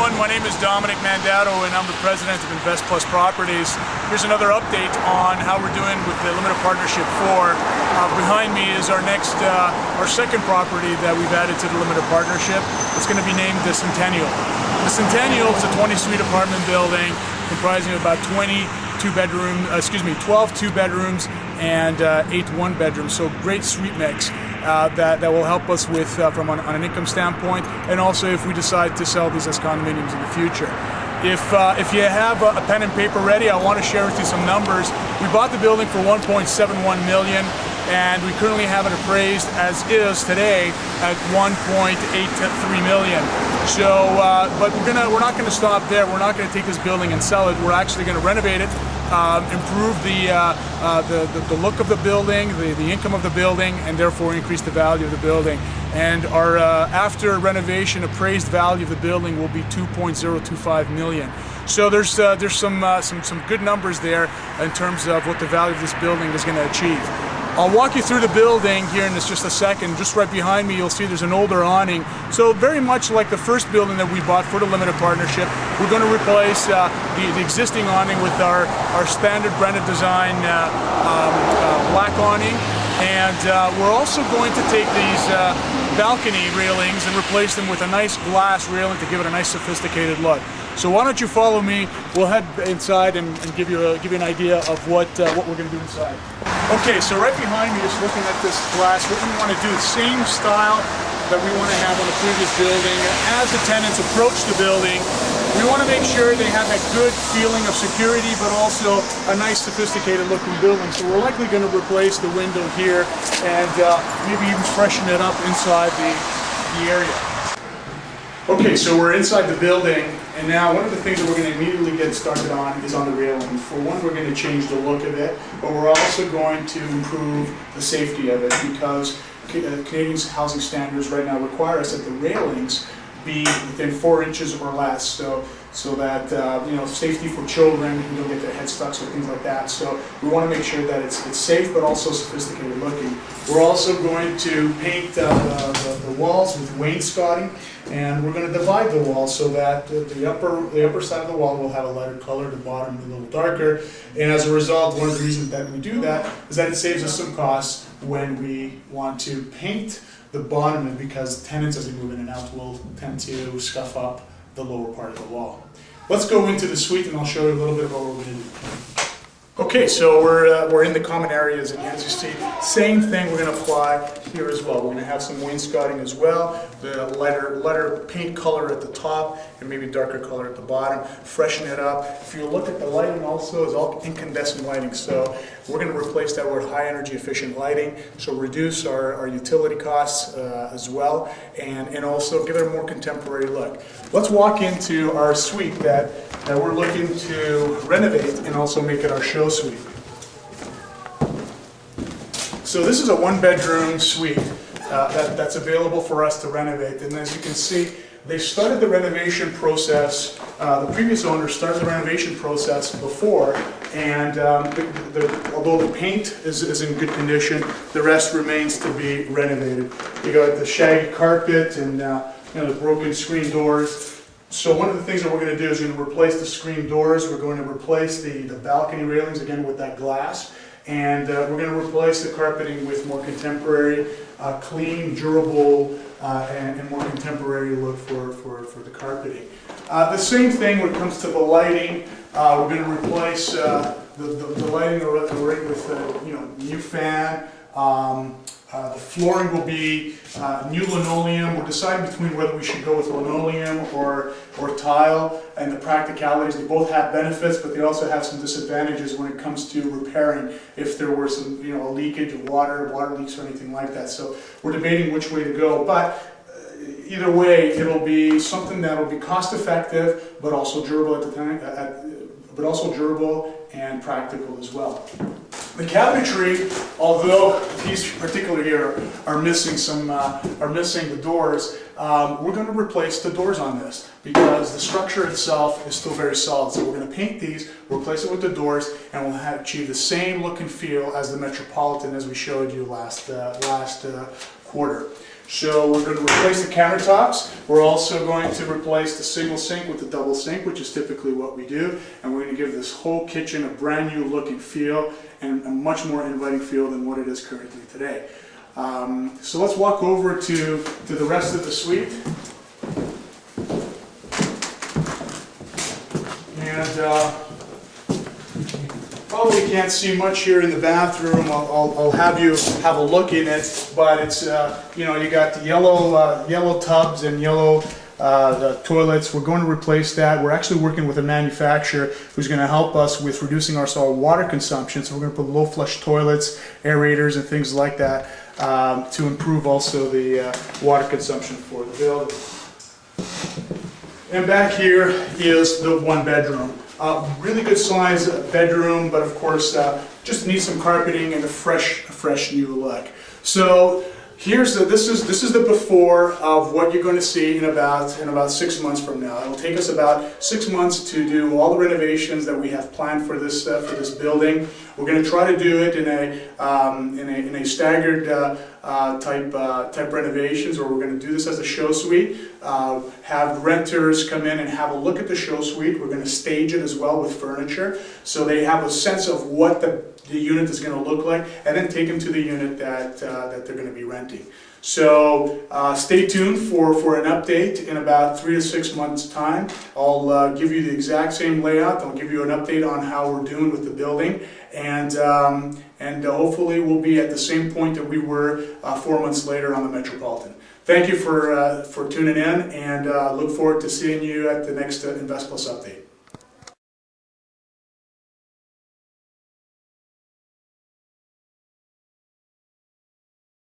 everyone, my name is Domenic and I'm the president of InvestPlus Properties. Here's another update on how we're doing with the Limited Partnership 4. Behind me is our second property that we've added to the Limited Partnership. It's going to be named the Centennial. The Centennial is a 20-suite apartment building comprising of about 12 two-bedrooms and 8 one-bedrooms, so great suite mix. That will help us with from on an income standpoint, and also if we decide to sell these as condominiums in the future. If you have a pen and paper ready, I want to share with you some numbers. We bought the building for $1.71 million, and we currently have it appraised as is today at $1.83 million. So, but we're not going to stop there. We're not going to take this building and sell it. We're actually going to renovate it. Improve the look of the building, the income of the building, and therefore increase the value of the building. And our after renovation appraised value of the building will be $2.025 million. So there's some good numbers there in terms of what the value of this building is going to achieve. I'll walk you through the building here in just a second. Just right behind me, you'll see there's an older awning. So very much like the first building that we bought for the Limited Partnership, we're going to replace the existing awning with our standard Brennan design black awning. And we're also going to take these balcony railings and replace them with a nice glass railing to give it a nice sophisticated look. So why don't you follow me? We'll head inside and give you an idea of what we're going to do inside. Okay, so right behind me, just looking at this glass, what we want to do, the same style that we want to have on the previous building. As the tenants approach the building, we want to make sure they have that good feeling of security, but also a nice sophisticated looking building. So we're likely going to replace the window here and maybe even freshen it up inside the area. Okay, so we're inside the building, and now one of the things that we're going to immediately get started on is on the railing. For one, we're going to change the look of it, but we're also going to improve the safety of it, because Canadian housing standards right now require us that the railings be within 4 inches or less, so that safety for children who don't get their head stuck or things like that. So we want to make sure that it's safe but also sophisticated looking. We're also going to paint the walls with wainscoting, and we're going to divide the walls so that the upper side of the wall will have a lighter color, the bottom a little darker. And as a result, one of the reasons that we do that is that it saves us some costs when we want to paint the bottom, because tenants, as they move in and out, will tend to scuff up the lower part of the wall. Let's go into the suite and I'll show you a little bit about what we're going to do. Okay, so we're in the common areas, and as you see, same thing we're going to apply here as well. We're going to have some wainscoting as well, the lighter paint color at the top and maybe darker color at the bottom, freshen it up. If you look at the lighting also, it's all incandescent lighting, so we're going to replace that with high energy efficient lighting, so reduce our utility costs as well, and also give it a more contemporary look. Let's walk into our suite that we're looking to renovate and also make it our show suite. So this is a one-bedroom suite that's available for us to renovate, and as you can see, they started the renovation process, the previous owner started the renovation process before, and although the paint is in good condition, the rest remains to be renovated. You got the shaggy carpet and the broken screen doors. So one of the things that we're going to do is we're going to replace the screen doors, we're going to replace the balcony railings again with that glass, and we're going to replace the carpeting with more contemporary, clean, durable, and more contemporary look for the carpeting. The same thing when it comes to the lighting. We're going to replace the lighting already with new fan. The flooring will be new linoleum. We're deciding between whether we should go with linoleum or tile, and the practicalities. They both have benefits, but they also have some disadvantages when it comes to repairing if there were some a leakage of water leaks or anything like that. So we're debating which way to go, but either way, it'll be something that will be cost effective, but also durable at the time, but also durable and practical as well. The cabinetry, although these particular here are missing the doors, we're going to replace the doors on this because the structure itself is still very solid. So we're going to paint these, replace it with the doors, and we'll achieve the same look and feel as the Metropolitan as we showed you last quarter. So we're going to replace the countertops. We're also going to replace the single sink with the double sink, which is typically what we do. And we're going to give this whole kitchen a brand new look and feel, and a much more inviting feel than what it is currently today. So let's walk over to the rest of the suite. And probably can't see much here in the bathroom. I'll have you have a look in it, but it's you know, you got the yellow tubs and yellow the toilets. We're going to replace that. We're actually working with a manufacturer who's going to help us with reducing our water consumption. So we're going to put low flush toilets, aerators, and things like that to improve also the water consumption for the building. And back here is the one bedroom. Really good size bedroom, but of course just needs some carpeting and a fresh new look. So here's this is the before of what you're going to see in about 6 months from now. It'll take us about 6 months to do all the renovations that we have planned for this building. We're going to try to do it in a staggered type renovations, or we're going to do this as a show suite. Have renters come in and have a look at the show suite. We're going to stage it as well with furniture, so they have a sense of what the unit is going to look like, and then take them to the unit that they're going to be renting. So stay tuned for an update in about 3 to 6 months' time. I'll give you the exact same layout. I'll give you an update on how we're doing with the building, and hopefully we'll be at the same point that we were 4 months later on the Metropolitan. Thank you for tuning in, and look forward to seeing you at the next InvestPlus update.